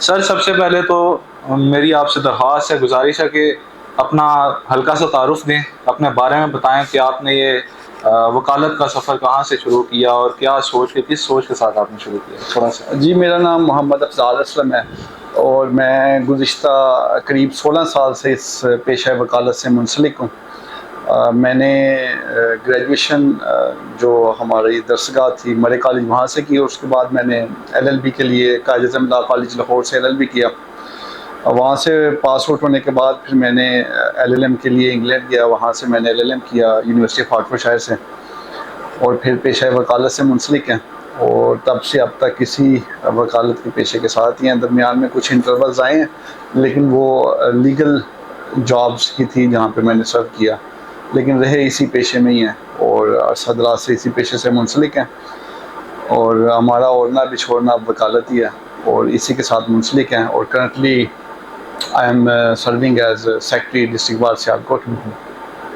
سر سب سے پہلے تو میری آپ سے درخواست ہے، گزارش ہے کہ اپنا ہلکا سا تعارف دیں، اپنے بارے میں بتائیں کہ آپ نے یہ وکالت کا سفر کہاں سے شروع کیا اور کیا کس سوچ کے ساتھ آپ نے شروع کیا، تھوڑا سا۔ جی میرا نام محمد افضال اسلم ہے، اور میں گزشتہ قریب 16 سال سے اس پیشہ وکالت سے منسلک ہوں۔ میں نے گریجویشن جو ہماری درسگاہ تھی مرے کالج وہاں سے کی، اور اس کے بعد میں نے LLB کے لیے قائد اعظم لا کالج لاہور سے LLB کیا۔ وہاں سے پاس آؤٹ ہونے کے بعد پھر میں نے LLM کے لیے انگلینڈ گیا، وہاں سے میں نے LLM کیا یونیورسٹی آف ہارٹفورڈ شائر سے، اور پھر پیشہ وکالت سے منسلک ہیں، اور تب سے اب تک اسی وکالت کے پیشے کے ساتھ ہی ہیں۔ درمیان میں کچھ انٹرولز آئے ہیں، لیکن وہ لیگل جابس کی تھی جہاں پہ میں نے سرو کیا، لیکن رہے اسی پیشے میں ہی ہیں، اور صدرات سے اسی پیشے سے منسلک ہیں، اور ہمارا اوڑھنا بچھوڑنا اب وکالت ہی ہے، اور اسی کے ساتھ منسلک ہیں۔ اور currently I am serving as secretary district bar Sialkot.